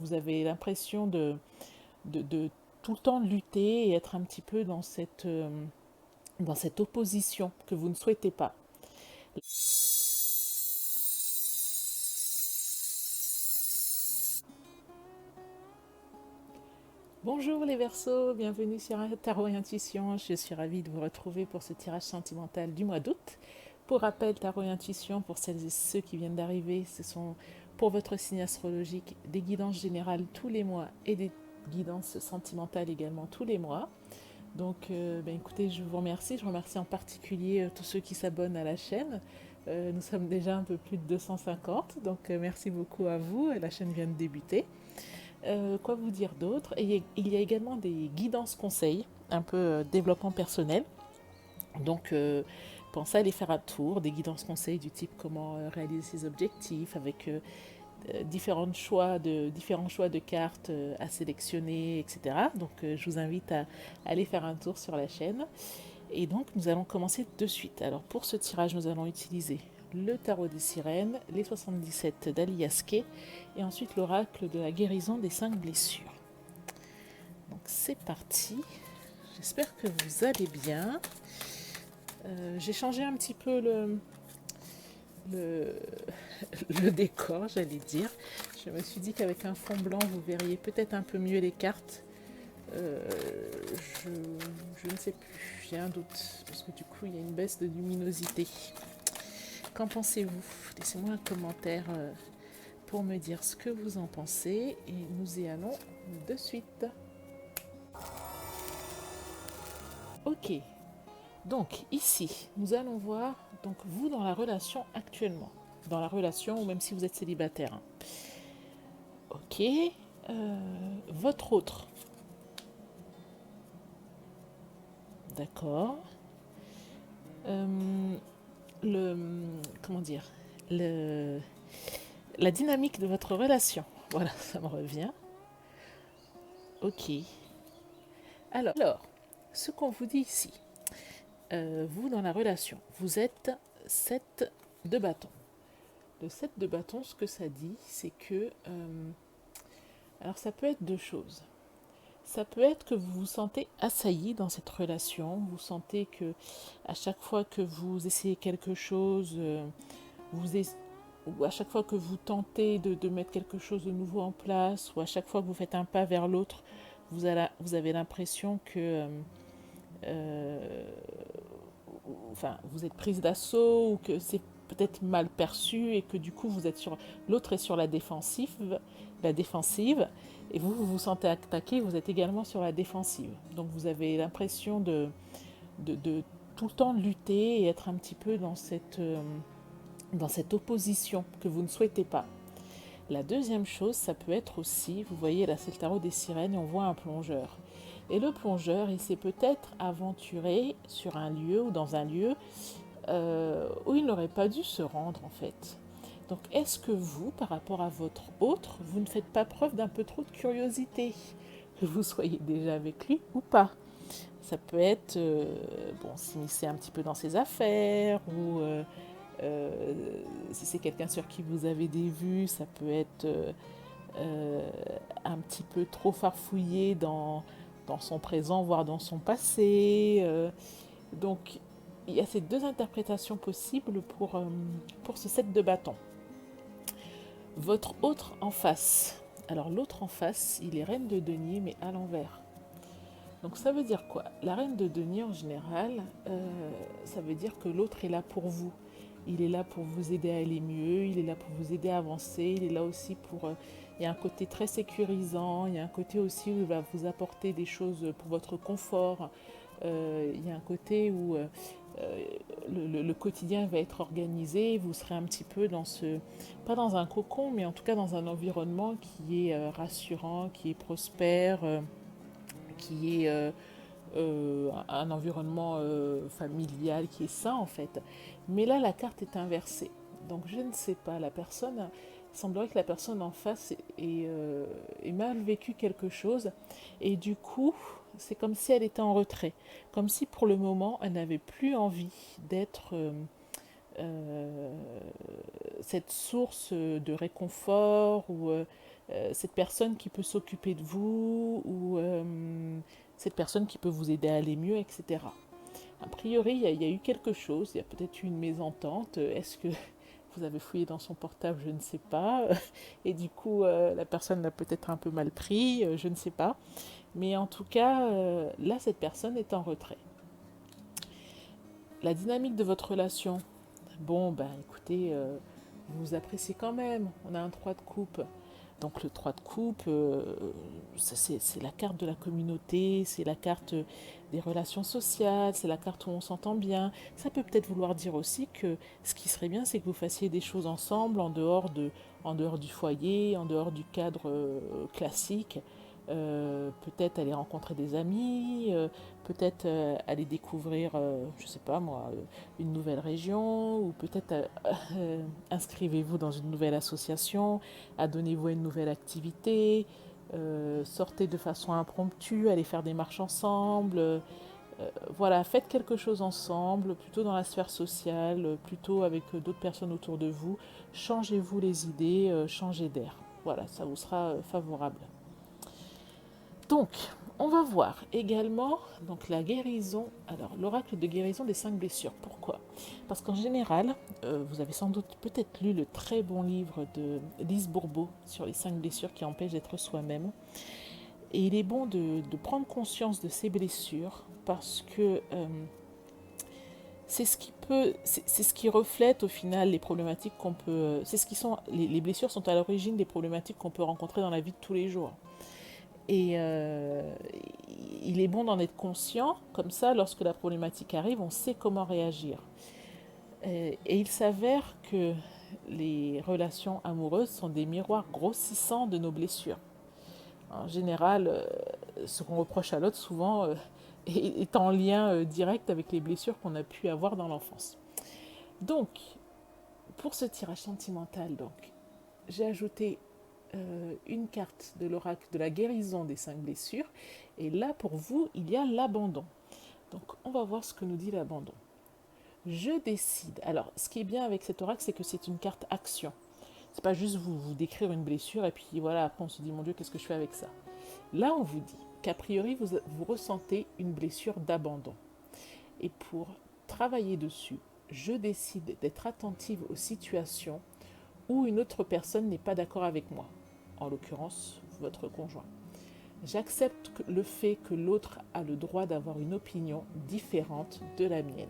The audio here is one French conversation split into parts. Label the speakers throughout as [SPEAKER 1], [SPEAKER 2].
[SPEAKER 1] Vous avez l'impression de tout le temps lutter et être un petit peu dans cette opposition que vous ne souhaitez pas. Bonjour les Verseaux, bienvenue sur Tarot et Intuition. Je suis ravie de vous retrouver pour ce tirage sentimental du mois d'août. Pour rappel, Tarot et Intuition, pour celles et ceux qui viennent d'arriver, ce sont pour votre signe astrologique des guidances générales tous les mois et des guidances sentimentales également tous les mois. Donc, écoutez, je vous remercie. Je remercie en particulier tous ceux qui s'abonnent à la chaîne. Nous sommes déjà un peu plus de 250, donc merci beaucoup à vous. La chaîne vient de débuter. Quoi vous dire d'autre? Et il y a également des guidances conseils, un peu développement personnel. Donc, pensez à aller faire un tour, des guidances conseils du type comment réaliser ses objectifs avec différents choix de cartes à sélectionner, etc. Donc, je vous invite à aller faire un tour sur la chaîne. Et donc, nous allons commencer de suite. Alors, pour ce tirage, nous allons utiliser le tarot des sirènes, les 77 d'Aliaske et ensuite l'oracle de la guérison des 5 blessures. Donc, c'est parti. J'espère que vous allez bien. J'ai changé un petit peu le, le décor, j'allais dire. Je me suis dit qu'avec un fond blanc, vous verriez peut-être un peu mieux les cartes. Euh, je, je ne sais plus, j'ai un doute, parce que du coup, il y a une baisse de luminosité. Qu'en pensez-vous? Laissez-moi un commentaire pour me dire ce que vous en pensez et nous y allons de suite. Ok, donc ici, nous allons voir donc vous dans la relation actuellement. Dans la relation ou même si vous êtes célibataire. Ok, votre autre. D'accord. Euh, le comment dire le, la dynamique de votre relation. Voilà, ça me revient. Ok. Alors, ce qu'on vous dit ici, vous dans la relation, vous êtes 7 de bâton. Le 7 de bâton, ce que ça dit, c'est que... alors ça peut être deux choses. Ça peut être que vous vous sentez assailli dans cette relation, vous sentez que à chaque fois que vous essayez quelque chose, vous es- ou à chaque fois que vous tentez de mettre quelque chose de nouveau en place, ou à chaque fois que vous faites un pas vers l'autre, vous avez l'impression que euh, enfin, vous êtes prise d'assaut ou que c'est peut-être mal perçu et que du coup l'autre est sur la défensive et vous vous sentez attaqué, vous êtes également sur la défensive. Donc vous avez l'impression de tout le temps lutter et être un petit peu dans cette opposition que vous ne souhaitez pas. La deuxième chose, ça peut être aussi, vous voyez là c'est le tarot des sirènes et on voit un plongeur. Et le plongeur, il s'est peut-être aventuré sur un lieu ou dans un lieu où il n'aurait pas dû se rendre en fait. Donc est-ce que vous, par rapport à votre autre, vous ne faites pas preuve d'un peu trop de curiosité? Que vous soyez déjà avec lui ou pas? Ça peut être, s'immiscer un petit peu dans ses affaires ou si c'est quelqu'un sur qui vous avez des vues, ça peut être un petit peu trop farfouillé dans son présent, voire dans son passé. Donc, il y a ces deux interprétations possibles pour ce set de bâtons. Votre autre en face. Alors, l'autre en face, il est reine de denier, mais à l'envers. Donc, ça veut dire quoi? La reine de denier, en général, ça veut dire que l'autre est là pour vous. Il est là pour vous aider à aller mieux, il est là pour vous aider à avancer, il est là aussi pour... il y a un côté très sécurisant, il y a un côté aussi où il va vous apporter des choses pour votre confort. Il y a un côté où le quotidien va être organisé, vous serez un petit peu dans ce... pas dans un cocon, mais en tout cas dans un environnement qui est rassurant, qui est prospère, qui est un environnement familial qui est sain en fait. Mais là, la carte est inversée. Donc je ne sais pas, il semblerait que la personne en face ait mal vécu quelque chose. Et du coup, c'est comme si elle était en retrait. Comme si pour le moment, elle n'avait plus envie d'être euh, cette source de réconfort ou cette personne qui peut s'occuper de vous ou cette personne qui peut vous aider à aller mieux, etc. A priori, il y a eu quelque chose, il y a peut-être eu une mésentente. Est-ce que vous avez fouillé dans son portable? Je ne sais pas. Et du coup, la personne l'a peut-être un peu mal pris, je ne sais pas. Mais en tout cas, là, cette personne est en retrait. La dynamique de votre relation, bon, ben écoutez, vous vous appréciez quand même. On a un 3 de coupe. Donc le 3 de coupe, c'est la carte de la communauté, c'est la carte des relations sociales, c'est la carte où on s'entend bien. Ça peut peut-être vouloir dire aussi que ce qui serait bien, c'est que vous fassiez des choses ensemble en dehors du foyer, en dehors du cadre classique. Peut-être aller rencontrer des amis, peut-être aller découvrir, je sais pas moi, une nouvelle région, ou peut-être inscrivez-vous dans une nouvelle association, adonnez-vous à une nouvelle activité, sortez de façon impromptue, allez faire des marches ensemble, voilà, faites quelque chose ensemble, plutôt dans la sphère sociale, plutôt avec d'autres personnes autour de vous, changez-vous les idées, changez d'air, voilà, ça vous sera favorable. Donc, on va voir également donc, la guérison. Alors, l'oracle de guérison des 5 blessures. Pourquoi? Parce qu'en général, vous avez sans doute peut-être lu le très bon livre de Lise Bourbeau sur les 5 blessures qui empêchent d'être soi-même. Et il est bon de prendre conscience de ces blessures parce que c'est ce qui reflète au final les problématiques qu'on peut. C'est ce qui sont. Les blessures sont à l'origine des problématiques qu'on peut rencontrer dans la vie de tous les jours. Et il est bon d'en être conscient, comme ça, lorsque la problématique arrive, on sait comment réagir. Et il s'avère que les relations amoureuses sont des miroirs grossissants de nos blessures. En général, ce qu'on reproche à l'autre, souvent, est en lien direct avec les blessures qu'on a pu avoir dans l'enfance. Donc, pour ce tirage sentimental, donc, j'ai ajouté une carte de l'oracle de la guérison des 5 blessures. Et là, pour vous, il y a l'abandon. Donc, on va voir ce que nous dit l'abandon. Je décide. Alors, ce qui est bien avec cet oracle, c'est que c'est une carte action. C'est pas juste vous décrire une blessure et puis voilà, après on se dit, mon Dieu, qu'est-ce que je fais avec ça? Là, on vous dit qu'a priori, vous ressentez une blessure d'abandon. Et pour travailler dessus, je décide d'être attentive aux situations où une autre personne n'est pas d'accord avec moi, en l'occurrence votre conjoint. J'accepte le fait que l'autre a le droit d'avoir une opinion différente de la mienne.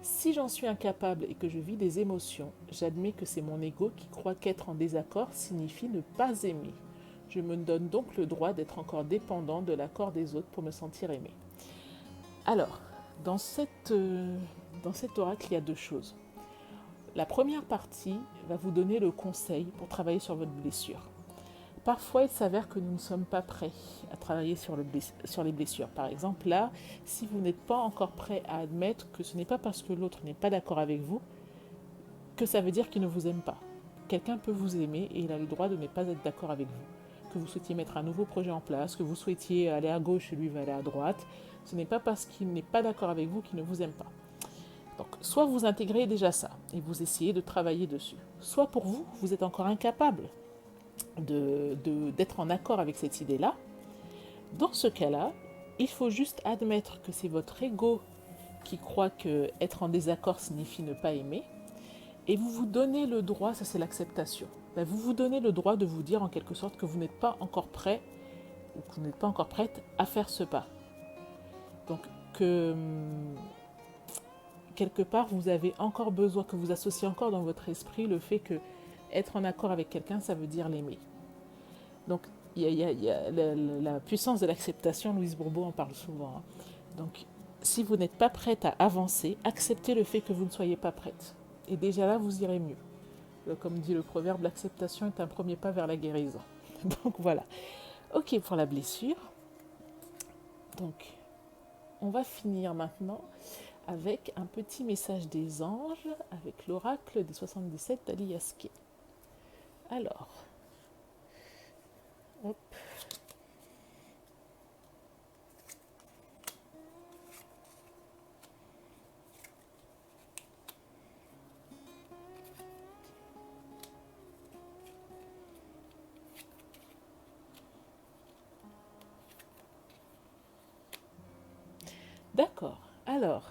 [SPEAKER 1] Si j'en suis incapable et que je vis des émotions, j'admets que c'est mon ego qui croit qu'être en désaccord signifie ne pas aimer. Je me donne donc le droit d'être encore dépendant de l'accord des autres pour me sentir aimé. Alors, dans cet oracle, il y a 2 choses. La première partie va vous donner le conseil pour travailler sur votre blessure. Parfois, il s'avère que nous ne sommes pas prêts à travailler sur les blessures. Par exemple, là, si vous n'êtes pas encore prêt à admettre que ce n'est pas parce que l'autre n'est pas d'accord avec vous que ça veut dire qu'il ne vous aime pas. Quelqu'un peut vous aimer et il a le droit de ne pas être d'accord avec vous. Que vous souhaitiez mettre un nouveau projet en place, que vous souhaitiez aller à gauche et lui va aller à droite, ce n'est pas parce qu'il n'est pas d'accord avec vous qu'il ne vous aime pas. Donc, soit vous intégrez déjà ça et vous essayez de travailler dessus, soit pour vous, vous êtes encore incapable d'être en accord avec cette idée-là. Dans ce cas-là, il faut juste admettre que c'est votre ego qui croit que être en désaccord signifie ne pas aimer, et vous vous donnez le droit, ça c'est l'acceptation, vous vous donnez le droit de vous dire en quelque sorte que vous n'êtes pas encore prêt ou que vous n'êtes pas encore prête à faire ce pas. Donc que quelque part vous avez encore besoin, que vous associez encore dans votre esprit le fait que être en accord avec quelqu'un, ça veut dire l'aimer. Donc il y a la puissance de l'acceptation, Louise Bourbeau en parle souvent. Donc si vous n'êtes pas prête à avancer, acceptez le fait que vous ne soyez pas prête. Et déjà là, vous irez mieux. Comme dit le proverbe, l'acceptation est un premier pas vers la guérison. Donc voilà. Ok pour la blessure. Donc on va finir maintenant avec un petit message des anges, avec l'oracle des 77 d'Ali Yaské. Alors, hop. D'accord. Alors,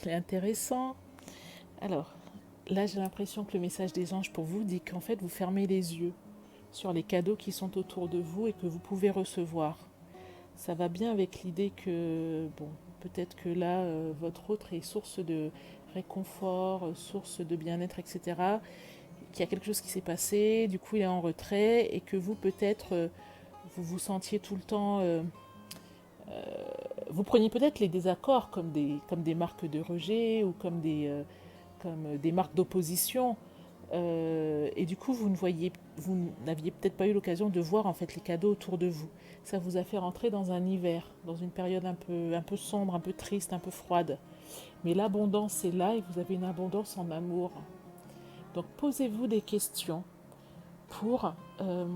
[SPEAKER 1] il est intéressant. Alors, là, j'ai l'impression que le message des anges pour vous dit qu'en fait, vous fermez les yeux sur les cadeaux qui sont autour de vous et que vous pouvez recevoir. Ça va bien avec l'idée que, bon, peut-être que là, votre autre est source de réconfort, source de bien-être, etc. Qu'il y a quelque chose qui s'est passé, du coup, il est en retrait et que vous, peut-être, vous vous sentiez tout le temps. Vous preniez peut-être les désaccords comme des marques de rejet ou comme des marques d'opposition. Et du coup, vous n'aviez peut-être pas eu l'occasion de voir en fait les cadeaux autour de vous. Ça vous a fait rentrer dans un hiver, dans une période un peu sombre, un peu triste, un peu froide. Mais l'abondance est là et vous avez une abondance en amour. Donc posez-vous des questions pour, euh,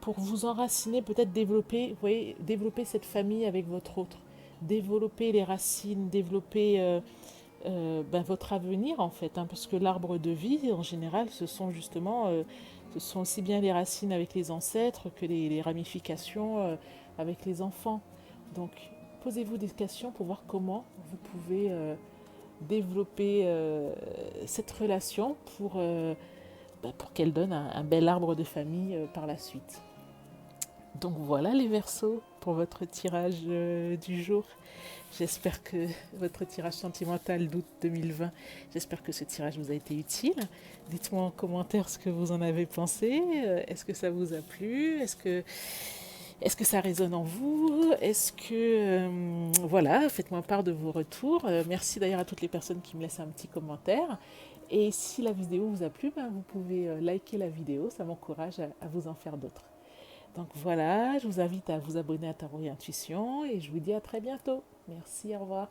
[SPEAKER 1] pour vous enraciner, peut-être développer, vous voyez, développer cette famille avec votre autre. Développer les racines, développer votre avenir en fait, hein, parce que l'arbre de vie en général ce sont justement ce sont aussi bien les racines avec les ancêtres que les ramifications avec les enfants. Donc posez-vous des questions pour voir comment vous pouvez développer cette relation pour qu'elle donne un bel arbre de famille par la suite. Donc voilà les Verseaux pour votre tirage du jour. J'espère que votre tirage sentimental d'août 2020, j'espère que ce tirage vous a été utile. Dites-moi en commentaire ce que vous en avez pensé. Est-ce que ça vous a plu? Est-ce que ça résonne en vous? Est-ce que... voilà, faites-moi part de vos retours. Merci d'ailleurs à toutes les personnes qui me laissent un petit commentaire. Et si la vidéo vous a plu, ben, vous pouvez liker la vidéo, ça m'encourage à vous en faire d'autres. Donc voilà, je vous invite à vous abonner à Tarot et Intuition et je vous dis à très bientôt. Merci, au revoir.